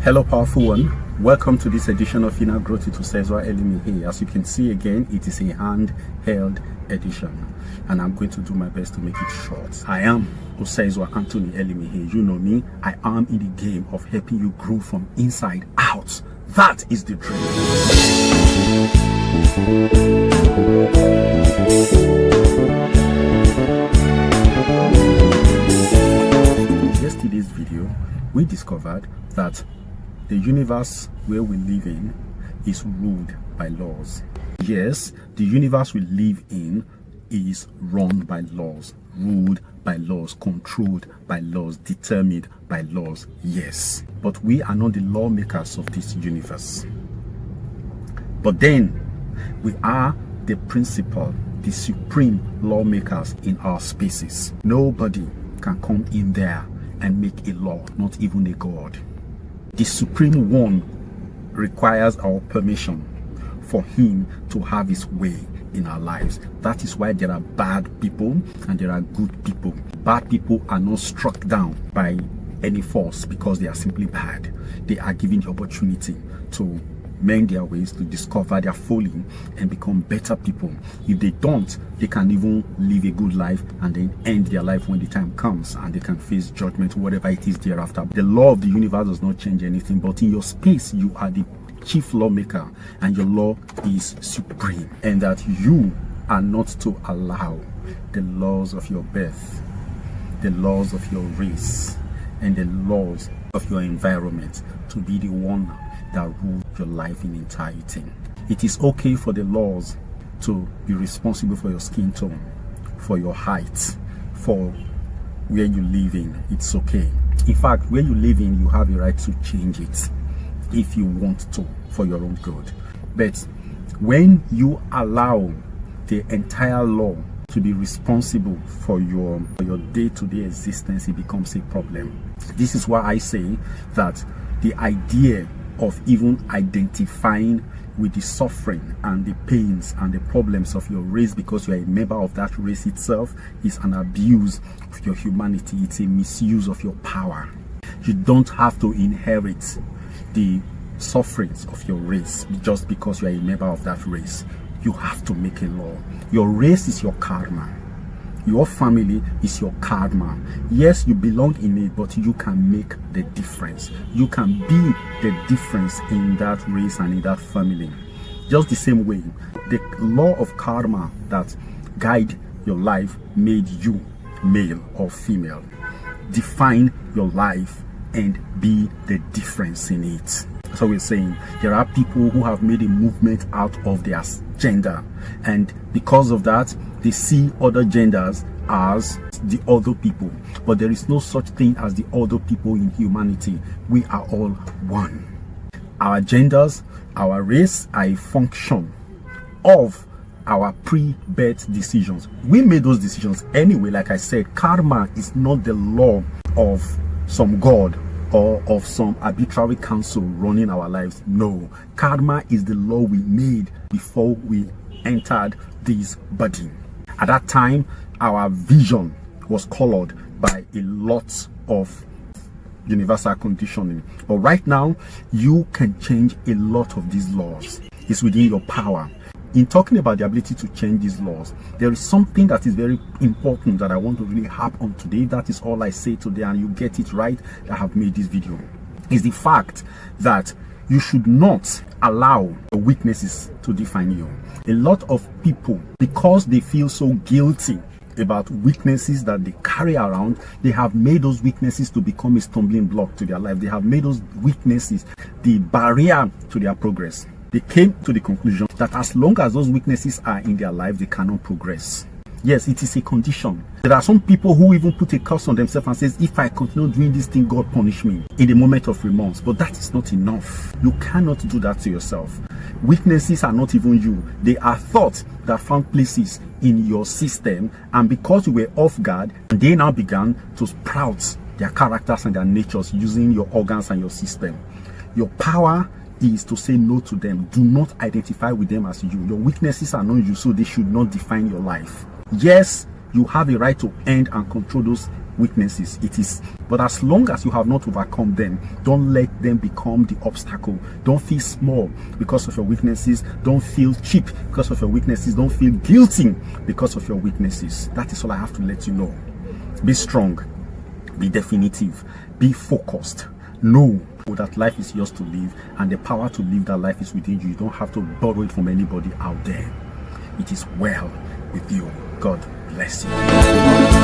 Hello powerful one, welcome to this edition of Inner Growth to Usezwa Elimihe. As you can see again, it is a handheld edition and I'm going to do my best to make it short. I am Usezwa Anthony Elimihe. You know me, I am in the game of helping you grow from inside out. That is the dream. In yesterday's video, we discovered that the universe where we live in is ruled by laws. Yes, the universe we live in is run by laws, ruled by laws, controlled by laws, determined by laws. Yes, but we are not the lawmakers of this universe. But then we are the principal, the supreme lawmakers in our spaces. Nobody can come in there and make a law, not even a god. The Supreme One requires our permission for him to have his way in our lives. That is why there are bad people and there are good people. Bad people are not struck down by any force because they are simply bad. They are given the opportunity to mend their ways, to discover their folly and become better people. If they don't, they can even live a good life and then end their life when the time comes and they can face judgment, whatever it is thereafter. The law of the universe does not change anything, but in your space you are the chief lawmaker and your law is supreme, and that you are not to allow the laws of your birth, the laws of your race and the laws of your environment to be the one that rule your life in entirety. It is okay for the laws to be responsible for your skin tone, for your height, for where you live in. It's okay. In fact, where you live in, you have a right to change it if you want to, for your own good. But when you allow the entire law to be responsible for your day-to-day existence, it becomes a problem. This is why I say that the idea of even identifying with the suffering and the pains and the problems of your race because you are a member of that race itself is an abuse of your humanity. It's a misuse of your power. You don't have to inherit the sufferings of your race just because you are a member of that race. You have to make a law. Your race is your karma. Your family is your karma. Yes, you belong in it, but you can make the difference. You can be the difference in that race and in that family. Just the same way, the law of karma that guide your life made you male or female. Define your life and be the difference in it. So we're saying there are people who have made a movement out of their gender, and because of that they see other genders as the other people, but there is no such thing as the other people in humanity. We are all one. Our genders, our race are a function of our pre-birth decisions. We made those decisions anyway. Like I said, karma is not the law of some god or of some arbitrary council running our lives. No, karma is the law we made before we entered this body. At that time, our vision was colored by a lot of universal conditioning. But right now, you can change a lot of these laws. It's within your power. In talking about the ability to change these laws, there is something that is very important that I want to really harp on today. That is all I say today, and you get it right. I have made this video. Is the fact that you should not allow your weaknesses to define you. A lot of people, because they feel so guilty about weaknesses that they carry around, they have made those weaknesses to become a stumbling block to their life. They have made those weaknesses the barrier to their progress. They came to the conclusion that as long as those weaknesses are in their life, they cannot progress. Yes, it is a condition. There are some people who even put a curse on themselves and says, if I continue doing this thing, God punish me in the moment of remorse. But that is not enough. You cannot do that to yourself. Weaknesses are not even you. They are thoughts that found places in your system, and because you were off guard, they now began to sprout their characters and their natures using your organs and your system. Your power is to say no to them. Do not identify with them as you. Your weaknesses are not you, so they should not define your life. Yes, you have a right to end and control those weaknesses. It is, but as long as you have not overcome them, don't let them become the obstacle. Don't feel small because of your weaknesses. Don't feel cheap because of your weaknesses. Don't feel guilty because of your weaknesses. That is all I have to let you know. Be strong, be definitive, be focused. Know that life is yours to live, and the power to live that life is within you. You don't have to borrow it from anybody out there. It is well with you. God bless you.